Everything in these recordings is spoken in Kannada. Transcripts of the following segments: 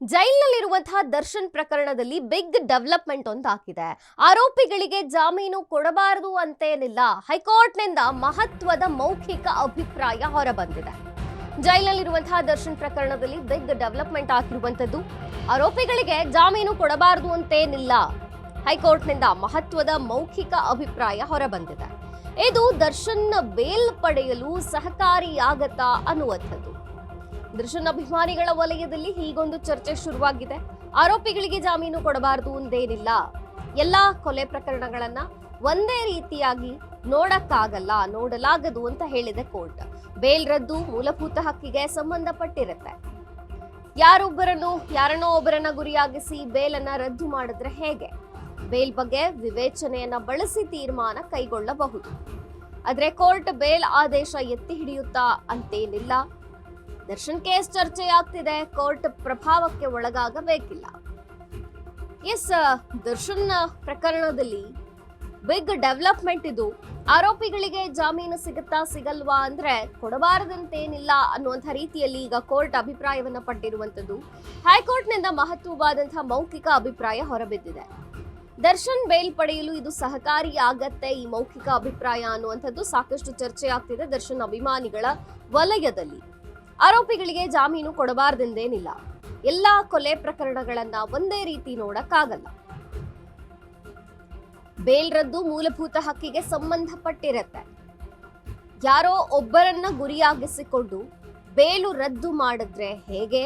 ಜೈಲಿನಲ್ಲಿರುವಂತಹ ದರ್ಶನ್ ಪ್ರಕರಣದಲ್ಲಿ ಬಿಗ್ ಡೆವಲಪ್ಮೆಂಟ್ ಒಂದಾಗಿದೆ. ಆರೋಪಿಗಳಿಗೆ ಜಾಮೀನು ಕೊಡಬಾರದು ಅಂತೇನಿಲ್ಲ. ಹೈಕೋರ್ಟ್ನಿಂದ ಮಹತ್ವದ ಮೌಖಿಕ ಅಭಿಪ್ರಾಯ ಹೊರಬಂದಿದೆ. ಜೈಲಿನಲ್ಲಿರುವಂತಹ ದರ್ಶನ್ ಪ್ರಕರಣದಲ್ಲಿ ಬಿಗ್ ಡೆವಲಪ್ಮೆಂಟ್ ಆಗಿರುವಂತದ್ದು. ಆರೋಪಿಗಳಿಗೆ ಜಾಮೀನು ಕೊಡಬಾರದು ಅಂತೇನಿಲ್ಲ. ಹೈಕೋರ್ಟ್ನಿಂದ ಮಹತ್ವದ ಮೌಖಿಕ ಅಭಿಪ್ರಾಯ ಹೊರಬಂದಿದೆ. ಇದು ದರ್ಶನ್ ಬೇಲ್ ಪಡೆಯಲು ಸಹಕಾರಿಯಾಗತ್ತಾ ಅನ್ನುವಂಥದ್ದು. ದರ್ಶನ್ ಅಭಿಮಾನಿಗಳ ವಲಯದಲ್ಲಿ ಹೀಗೊಂದು ಚರ್ಚೆ ಶುರುವಾಗಿದೆ. ಆರೋಪಿಗಳಿಗೆ ಜಾಮೀನು ಕೊಡಬಾರದು ಅಂದೇನಿಲ್ಲ. ಎಲ್ಲಾ ಕೊಲೆ ಪ್ರಕರಣಗಳನ್ನ ಒಂದೇ ರೀತಿಯಾಗಿ ನೋಡಲಾಗದು ಅಂತ ಹೇಳಿದೆ ಕೋರ್ಟ್. ಬೇಲ್ ರದ್ದು ಮೂಲಭೂತ ಹಕ್ಕಿಗೆ ಸಂಬಂಧಪಟ್ಟಿರುತ್ತೆ. ಯಾರನ್ನೋ ಒಬ್ಬರನ್ನ ಗುರಿಯಾಗಿಸಿ ಬೇಲನ್ನ ರದ್ದು ಮಾಡಿದ್ರೆ ಹೇಗೆ? ಬೇಲ್ ಬಗ್ಗೆ ವಿವೇಚನೆಯನ್ನ ಬಳಸಿ ತೀರ್ಮಾನ ಕೈಗೊಳ್ಳಬಹುದು. ಆದ್ರೆ ಕೋರ್ಟ್ ಬೇಲ್ ಆದೇಶ ಎತ್ತಿ ಹಿಡಿಯುತ್ತಾ ಅಂತೇನಿಲ್ಲ. ದರ್ಶನ್ ಕೇಸ್ ಚರ್ಚೆಯಾಗ್ತಿದೆ. ಕೋರ್ಟ್ ಪ್ರಭಾವಕ್ಕೆ ಒಳಗಾಗಬೇಕಿಲ್ಲ. ದರ್ಶನ್ ಪ್ರಕರಣದಲ್ಲಿ ಬಿಗ್ ಡೆವಲಪ್ಮೆಂಟ್ ಇದು. ಆರೋಪಿಗಳಿಗೆ ಜಾಮೀನು ಸಿಗುತ್ತಾ ಸಿಗಲ್ವಾ ಅಂದ್ರೆ ಕೊಡಬಾರದಂತೇನಿಲ್ಲ ಅನ್ನುವಂಥ ರೀತಿಯಲ್ಲಿ ಈಗ ಕೋರ್ಟ್ ಅಭಿಪ್ರಾಯವನ್ನ ಪಟ್ಟಿರುವಂತದ್ದು. ಹೈಕೋರ್ಟ್ನಿಂದ ಮಹತ್ವವಾದಂತಹ ಮೌಖಿಕ ಅಭಿಪ್ರಾಯ ಹೊರಬಿದ್ದಿದೆ. ದರ್ಶನ್ ಬೇಲ್ ಪಡೆಯಲು ಇದು ಸಹಕಾರಿಯಾಗತ್ತೆ ಈ ಮೌಖಿಕ ಅಭಿಪ್ರಾಯ ಅನ್ನುವಂಥದ್ದು ಸಾಕಷ್ಟು ಚರ್ಚೆ ಆಗ್ತಿದೆ ದರ್ಶನ್ ಅಭಿಮಾನಿಗಳ ವಲಯದಲ್ಲಿ. ಆರೋಪಿಗಳಿಗೆ ಜಾಮೀನು ಕೊಡಬಾರ್ದೆಂದೇನಿಲ್ಲ. ಎಲ್ಲಾ ಕೊಲೆ ಪ್ರಕರಣಗಳನ್ನ ಒಂದೇ ರೀತಿ ನೋಡಕ್ಕಾಗಲ್ಲ. ಬೇಲ್ ರದ್ದು ಮೂಲಭೂತ ಹಕ್ಕಿಗೆ ಸಂಬಂಧಪಟ್ಟಿರತ್ತೆ. ಯಾರೋ ಒಬ್ಬರನ್ನ ಗುರಿಯಾಗಿಸಿಕೊಂಡು ಬೇಲು ರದ್ದು ಮಾಡಿದ್ರೆ ಹೇಗೆ?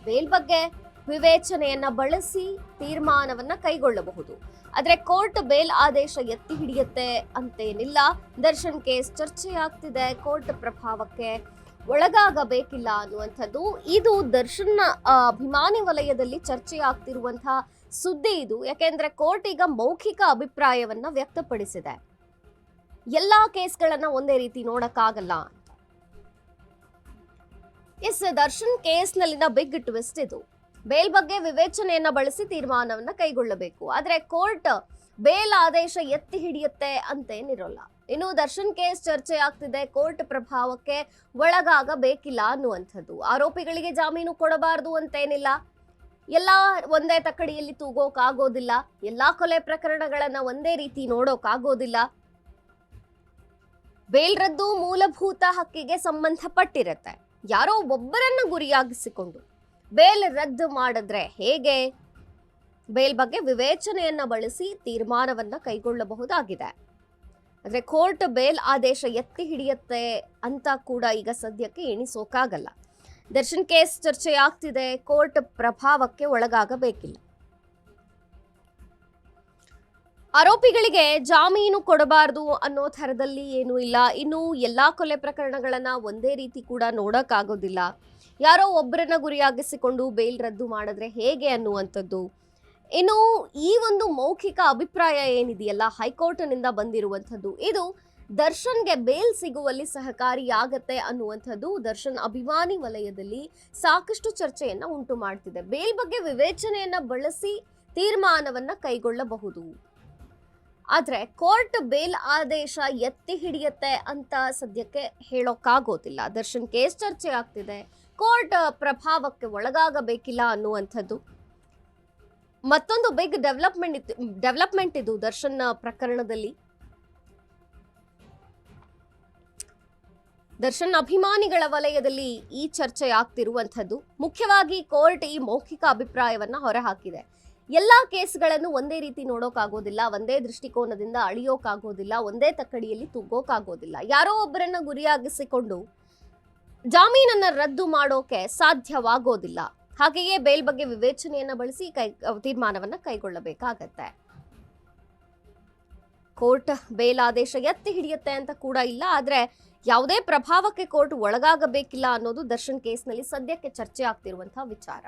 ಬೇಲ್ ಬಗ್ಗೆ ವಿವೇಚನೆಯನ್ನ ಬಳಸಿ ತೀರ್ಮಾನವನ್ನ ಕೈಗೊಳ್ಳಬಹುದು. ಆದ್ರೆ ಕೋರ್ಟ್ ಬೇಲ್ ಆದೇಶ ಎತ್ತಿ ಹಿಡಿಯುತ್ತೆ ಅಂತೇನಿಲ್ಲ. ದರ್ಶನ್ ಕೇಸ್ ಚರ್ಚೆಯಾಗ್ತಿದೆ. ಕೋರ್ಟ್ ಪ್ರಭಾವಕ್ಕೆ ಒಳಗಾಗಬೇಕಿಲ್ಲ ಅನ್ನುವಂಥದ್ದು. ಇದು ದರ್ಶನ್ ಅಭಿಮಾನಿ ವಲಯದಲ್ಲಿ ಚರ್ಚೆಯಾಗ್ತಿರುವಂತಹ ಸುದ್ದಿ ಇದು. ಯಾಕೆಂದ್ರೆ ಕೋರ್ಟ್ ಈಗ ಮೌಖಿಕ ಅಭಿಪ್ರಾಯವನ್ನ ವ್ಯಕ್ತಪಡಿಸಿದೆ. ಎಲ್ಲಾ ಕೇಸ್ಗಳನ್ನ ಒಂದೇ ರೀತಿ ನೋಡಕ್ಕಾಗಲ್ಲ. ದರ್ಶನ್ ಕೇಸ್ನಲ್ಲಿನ ಬಿಗ್ ಟ್ವಿಸ್ಟ್ ಇದು. ಬೇಲ್ ಬಗ್ಗೆ ವಿವೇಚನೆಯನ್ನ ಬಳಸಿ ತೀರ್ಮಾನವನ್ನ ಕೈಗೊಳ್ಳಬೇಕು. ಆದ್ರೆ ಕೋರ್ಟ್ ಬೇಲ್ ಆದೇಶ ಎತ್ತಿ ಹಿಡಿಯುತ್ತೆ ಅಂತೇನಿರೋಲ್ಲ. ಇನ್ನು ದರ್ಶನ್ ಕೇಸ್ ಚರ್ಚೆ ಆಗ್ತಿದೆ. ಕೋರ್ಟ್ ಪ್ರಭಾವಕ್ಕೆ ಒಳಗಾಗಬೇಕಿಲ್ಲ ಅನ್ನುವಂಥದ್ದು. ಆರೋಪಿಗಳಿಗೆ ಜಾಮೀನು ಕೊಡಬಾರದು ಅಂತೇನಿಲ್ಲ. ಎಲ್ಲಾ ಒಂದೇ ತಕ್ಕಡಿಯಲ್ಲಿ ತೂಗೋಕಾಗೋದಿಲ್ಲ. ಎಲ್ಲಾ ಕೊಲೆ ಪ್ರಕರಣಗಳನ್ನ ಒಂದೇ ರೀತಿ ನೋಡೋಕಾಗೋದಿಲ್ಲ. ಬೇಲ್ ರದ್ದು ಮೂಲಭೂತ ಹಕ್ಕಿಗೆ ಸಂಬಂಧಪಟ್ಟಿರತ್ತೆ. ಯಾರೋ ಒಬ್ಬರನ್ನ ಗುರಿಯಾಗಿಸಿಕೊಂಡು ಬೇಲ್ ರದ್ದು ಮಾಡಿದ್ರೆ ಹೇಗೆ? ಬೇಲ್ ಬಗ್ಗೆ ವಿವೇಚನೆಯನ್ನ ಬಳಸಿ ತೀರ್ಮಾನವನ್ನ ಕೈಗೊಳ್ಳಬಹುದಾಗಿದೆ. ಆದ್ರೆ ಕೋರ್ಟ್ ಬೇಲ್ ಆದೇಶ ಎತ್ತಿ ಹಿಡಿಯುತ್ತೆ ಅಂತ ಕೂಡ ಈಗ ಸದ್ಯಕ್ಕೆ ಎಣಿಸೋಕಾಗಲ್ಲ. ದರ್ಶನ್ ಕೇಸ್ ಚರ್ಚೆಯಾಗ್ತಿದೆ. ಕೋರ್ಟ್ ಪ್ರಭಾವಕ್ಕೆ ಒಳಗಾಗಬೇಕಿಲ್ಲ. ಆರೋಪಿಗಳಿಗೆ ಜಾಮೀನು ಕೊಡಬಾರದು ಅನ್ನೋ ಥರದಲ್ಲಿ ಏನೂ ಇಲ್ಲ. ಇನ್ನು ಎಲ್ಲಾ ಕೊಲೆ ಪ್ರಕರಣಗಳನ್ನ ಒಂದೇ ರೀತಿ ಕೂಡ ನೋಡಕ್ಕಾಗೋದಿಲ್ಲ. ಯಾರೋ ಒಬ್ಬರನ್ನ ಗುರಿಯಾಗಿಸಿಕೊಂಡು ಬೇಲ್ ರದ್ದು ಮಾಡಿದ್ರೆ ಹೇಗೆ ಅನ್ನುವಂಥದ್ದು. ಇನ್ನು ಈ ಒಂದು ಮೌಖಿಕ ಅಭಿಪ್ರಾಯ ಏನಿದೆಯಲ್ಲ ಹೈಕೋರ್ಟ್ನಿಂದ ಬಂದಿರುವಂಥದ್ದು, ಇದು ದರ್ಶನ್ಗೆ ಬೇಲ್ ಸಿಗುವಲ್ಲಿ ಸಹಕಾರಿಯಾಗತ್ತೆ ಅನ್ನುವಂಥದ್ದು ದರ್ಶನ್ ಅಭಿಮಾನಿ ವಲಯದಲ್ಲಿ ಸಾಕಷ್ಟು ಚರ್ಚೆಯನ್ನ ಉಂಟು ಮಾಡ್ತಿದೆ. ಬೇಲ್ ಬಗ್ಗೆ ವಿವೇಚನೆಯನ್ನ ಬಳಸಿ ತೀರ್ಮಾನವನ್ನ ಕೈಗೊಳ್ಳಬಹುದು. ಆದ್ರೆ ಕೋರ್ಟ್ ಬೇಲ್ ಆದೇಶ ಎತ್ತಿ ಹಿಡಿಯುತ್ತೆ ಅಂತ ಸದ್ಯಕ್ಕೆ ಹೇಳೋಕ್ಕಾಗೋದಿಲ್ಲ. ದರ್ಶನ್ ಕೇಸ್ ಚರ್ಚೆ ಆಗ್ತಿದೆ. ಕೋರ್ಟ್ ಪ್ರಭಾವಕ್ಕೆ ಒಳಗಾಗಬೇಕಿಲ್ಲ ಅನ್ನುವಂಥದ್ದು. ಮತ್ತೊಂದು ಬಿಗ್ ಡೆವಲಪ್ಮೆಂಟ್ ಇದು ದರ್ಶನ್ ಪ್ರಕರಣದಲ್ಲಿ. ದರ್ಶನ್ ಅಭಿಮಾನಿಗಳ ವಲಯದಲ್ಲಿ ಈ ಚರ್ಚೆ ಆಗ್ತಿರುವಂಥದ್ದು. ಮುಖ್ಯವಾಗಿ ಕೋರ್ಟ್ ಈ ಮೌಖಿಕ ಅಭಿಪ್ರಾಯವನ್ನ ಹೊರಹಾಕಿದೆ. ಎಲ್ಲಾ ಕೇಸ್ಗಳನ್ನು ಒಂದೇ ರೀತಿ ನೋಡೋಕಾಗೋದಿಲ್ಲ. ಒಂದೇ ದೃಷ್ಟಿಕೋನದಿಂದ ಅಳಿಯೋಕಾಗೋದಿಲ್ಲ. ಒಂದೇ ತಕ್ಕಡಿಯಲ್ಲಿ ತೂಗೋಕಾಗೋದಿಲ್ಲ. ಯಾರೋ ಒಬ್ಬರನ್ನ ಗುರಿಯಾಗಿಸಿಕೊಂಡು ಜಾಮೀನನ್ನ ರದ್ದು ಮಾಡೋಕೆ ಸಾಧ್ಯವಾಗೋದಿಲ್ಲ. ಹಾಗೆಯೇ ಬೇಲ್ ಬಗ್ಗೆ ವಿವೇಚನೆಯನ್ನ ಬಳಸಿ ತೀರ್ಮಾನವನ್ನ ಕೈಗೊಳ್ಳಬೇಕಾಗತ್ತೆ. ಕೋರ್ಟ್ ಬೇಲ್ ಆದೇಶ ಎತ್ತಿ ಹಿಡಿಯುತ್ತೆ ಅಂತ ಕೂಡ ಇಲ್ಲ. ಆದ್ರೆ ಯಾವುದೇ ಪ್ರಭಾವಕ್ಕೆ ಕೋರ್ಟ್ ಒಳಗಾಗಬೇಕಿಲ್ಲ ಅನ್ನೋದು ದರ್ಶನ್ ಕೇಸ್ನಲ್ಲಿ ಸದ್ಯಕ್ಕೆ ಚರ್ಚೆ ಆಗ್ತಿರುವಂತಹ ವಿಚಾರ.